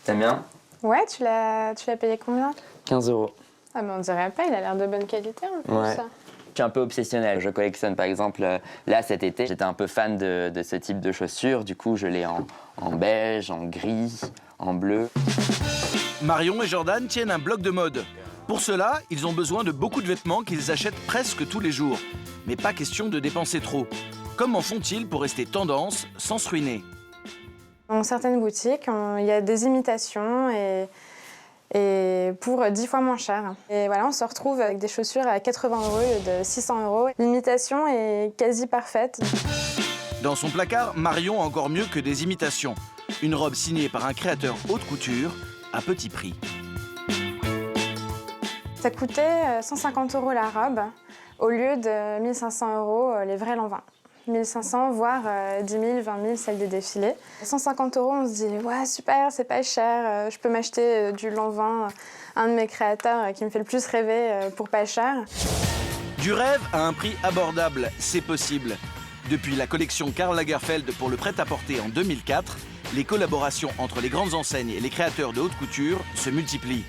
T'aimes bien? Ouais, tu l'as payé combien? 15 €. Ah mais on dirait pas, il a l'air de bonne qualité en plus. Ouais. Je suis un peu obsessionnel. Je collectionne par exemple, là cet été, j'étais un peu fan de ce type de chaussures. Du coup, je l'ai en beige, en gris, en bleu. Marion et Jordan tiennent un blog de mode. Pour cela, ils ont besoin de beaucoup de vêtements qu'ils achètent presque tous les jours. Mais pas question de dépenser trop. Comment font-ils pour rester tendance sans se ruiner? Dans certaines boutiques, il y a des imitations et pour 10 fois moins cher. Et voilà, on se retrouve avec des chaussures à 80 € au lieu de 600 €. L'imitation est quasi parfaite. Dans son placard, Marion a encore mieux que des imitations. Une robe signée par un créateur haute couture à petit prix. Ça coûtait 150 € la robe au lieu de 1500 € les vrais Lanvin. 1500, voire 10 000, 20 000, celle des défilés. 150 €, on se dit « Ouais, super, c'est pas cher, je peux m'acheter du Lanvin, un de mes créateurs qui me fait le plus rêver pour pas cher. » Du rêve à un prix abordable, c'est possible. Depuis la collection Karl Lagerfeld pour le prêt-à-porter en 2004, les collaborations entre les grandes enseignes et les créateurs de haute couture se multiplient.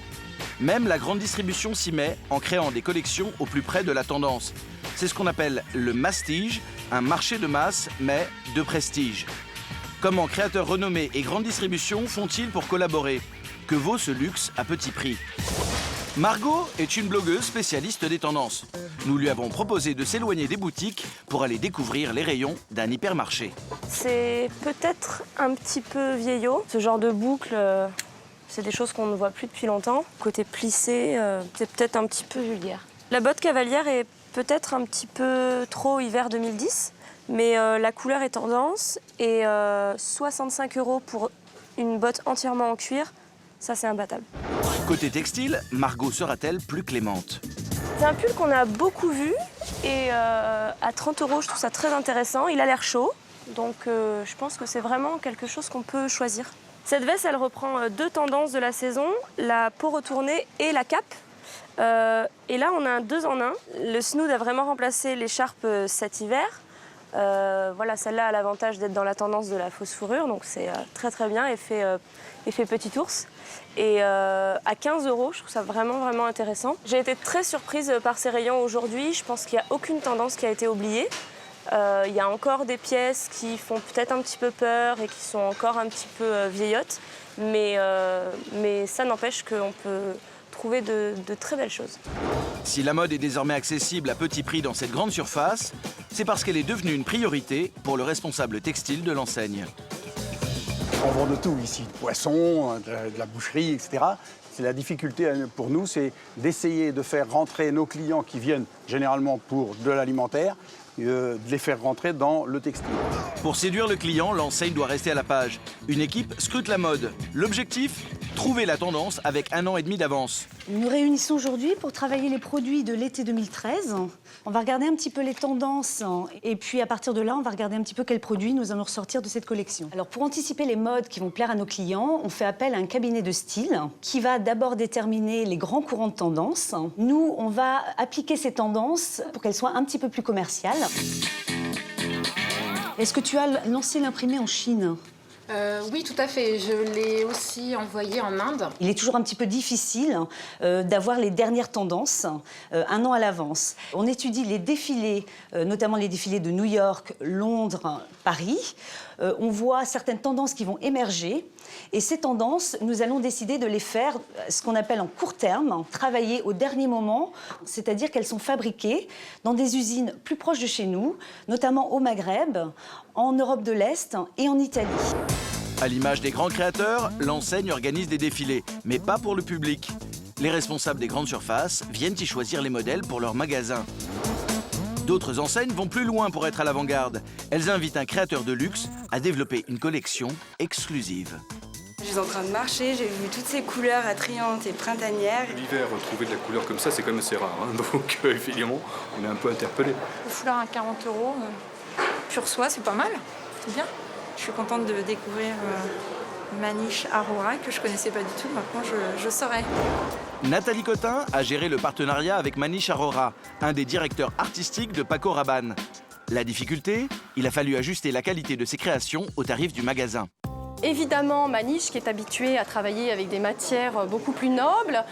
Même la grande distribution s'y met en créant des collections au plus près de la tendance. C'est ce qu'on appelle le mastige, un marché de masse, mais de prestige. Comment créateurs renommés et grande distribution font-ils pour collaborer? Que vaut ce luxe à petit prix? Margot est une blogueuse spécialiste des tendances. Nous lui avons proposé de s'éloigner des boutiques pour aller découvrir les rayons d'un hypermarché. C'est peut-être un petit peu vieillot. Ce genre de boucle, c'est des choses qu'on ne voit plus depuis longtemps. Côté plissé, c'est peut-être un petit peu vulgaire. La botte cavalière est peut-être un petit peu trop hiver 2010, mais la couleur est tendance et 65 € pour une botte entièrement en cuir, ça c'est imbattable. Côté textile, Margot sera-t-elle plus clémente? C'est un pull qu'on a beaucoup vu et à 30 €, je trouve ça très intéressant. Il a l'air chaud, donc je pense que c'est vraiment quelque chose qu'on peut choisir. Cette veste, elle reprend deux tendances de la saison, la peau retournée et la cape. Et là, on a un 2 en 1. Le snood a vraiment remplacé l'écharpe cet hiver. Voilà, celle-là a l'avantage d'être dans la tendance de la fausse fourrure, donc c'est très très bien, effet petit ours. Et à 15 €, je trouve ça vraiment vraiment intéressant. J'ai été très surprise par ces rayons aujourd'hui. Je pense qu'il n'y a aucune tendance qui a été oubliée. Il y a encore des pièces qui font peut-être un petit peu peur et qui sont encore un petit peu vieillottes, mais ça n'empêche qu'on peut trouver de très belles choses. Si la mode est désormais accessible à petit prix dans cette grande surface, c'est parce qu'elle est devenue une priorité pour le responsable textile de l'enseigne. On vend de tout ici, de poissons, de la boucherie, etc. C'est la difficulté pour nous, c'est d'essayer de faire rentrer nos clients qui viennent généralement pour de l'alimentaire, de les faire rentrer dans le textile. Pour séduire le client, l'enseigne doit rester à la page. Une équipe scrute la mode. L'objectif? Trouver la tendance avec 1 an et demi d'avance. Nous nous réunissons aujourd'hui pour travailler les produits de l'été 2013. On va regarder un petit peu les tendances et puis à partir de là, on va regarder un petit peu quels produits nous allons ressortir de cette collection. Alors pour anticiper les modes qui vont plaire à nos clients, on fait appel à un cabinet de style qui va d'abord déterminer les grands courants de tendance. Nous, on va appliquer ces tendances pour qu'elles soient un petit peu plus commerciales. Est-ce que tu as lancé l'imprimé en Chine ? Oui, tout à fait. Je l'ai aussi envoyé en Inde. Il est toujours un petit peu difficile d'avoir les dernières tendances 1 an à l'avance. On étudie les défilés, notamment les défilés de New York, Londres, Paris. On voit certaines tendances qui vont émerger. Et ces tendances, nous allons décider de les faire, ce qu'on appelle en court terme, travailler au dernier moment, c'est-à-dire qu'elles sont fabriquées dans des usines plus proches de chez nous, notamment au Maghreb, en Europe de l'Est et en Italie. À l'image des grands créateurs, l'enseigne organise des défilés, mais pas pour le public. Les responsables des grandes surfaces viennent y choisir les modèles pour leur magasin. D'autres enseignes vont plus loin pour être à l'avant-garde. Elles invitent un créateur de luxe à développer une collection exclusive. Je suis en train de marcher, j'ai vu toutes ces couleurs attrayantes et printanières. L'hiver, trouver de la couleur comme ça, c'est quand même assez rare. Hein. Donc, évidemment, on est un peu interpellé. Le foulard à 40 €, pur soie, c'est pas mal. C'est bien. Je suis contente de découvrir Manish Arora, que je connaissais pas du tout. Maintenant, je saurais. Nathalie Cotin a géré le partenariat avec Manish Arora, un des directeurs artistiques de Paco Rabanne. La difficulté, il a fallu ajuster la qualité de ses créations aux tarifs du magasin. Évidemment, Manish, qui est habitué à travailler avec des matières beaucoup plus nobles,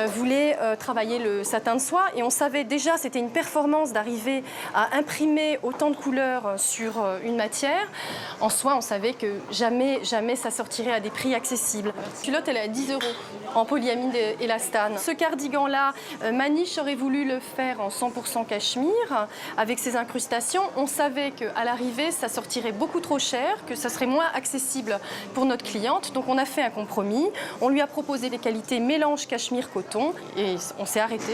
voulait travailler le satin de soie. Et on savait déjà, c'était une performance d'arriver à imprimer autant de couleurs sur une matière. En soie, on savait que jamais ça sortirait à des prix accessibles. La culotte, elle est à 10 € en polyamide élastane. Ce cardigan-là, Manish aurait voulu le faire en 100% cachemire, avec ses incrustations. On savait qu'à l'arrivée, ça sortirait beaucoup trop cher, que ça serait moins accessible pour notre cliente. Donc on a fait un compromis. On lui a proposé des qualités mélange cachemire-coton et on s'est arrêté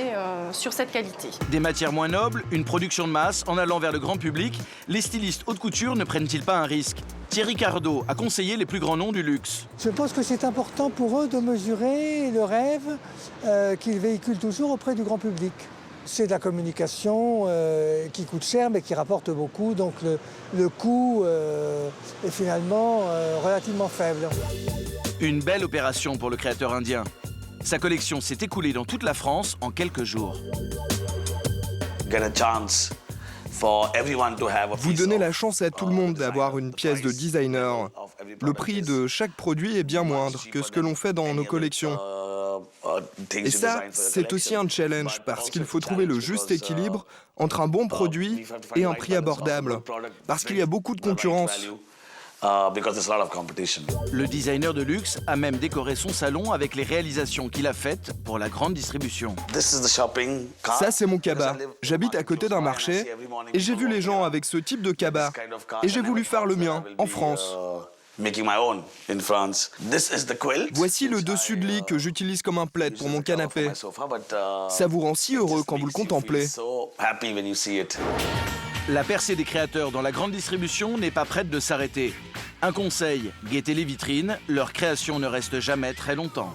sur cette qualité. Des matières moins nobles, une production de masse, en allant vers le grand public, les stylistes haute couture ne prennent-ils pas un risque? Thierry Cardot a conseillé les plus grands noms du luxe. Je pense que c'est important pour eux de mesurer le rêve qu'ils véhiculent toujours auprès du grand public. C'est de la communication qui coûte cher mais qui rapporte beaucoup, donc le coût est finalement relativement faible. Une belle opération pour le créateur indien. Sa collection s'est écoulée dans toute la France en quelques jours. Vous donnez la chance à tout le monde d'avoir une pièce de designer. Le prix de chaque produit est bien moindre que ce que l'on fait dans nos collections. Et ça, c'est aussi un challenge parce qu'il faut trouver le juste équilibre entre un bon produit et un prix abordable. Parce qu'il y a beaucoup de concurrence. Le designer de luxe a même décoré son salon avec les réalisations qu'il a faites pour la grande distribution. Ça, c'est mon cabas. J'habite à côté d'un marché et j'ai vu les gens avec ce type de cabas. Et j'ai voulu faire le mien, en France. Voici le dessus de lit que j'utilise comme un plaid pour mon canapé. Ça vous rend si heureux quand vous le contemplez. La percée des créateurs dans la grande distribution n'est pas prête de s'arrêter. Un conseil, guettez les vitrines, leur création ne reste jamais très longtemps.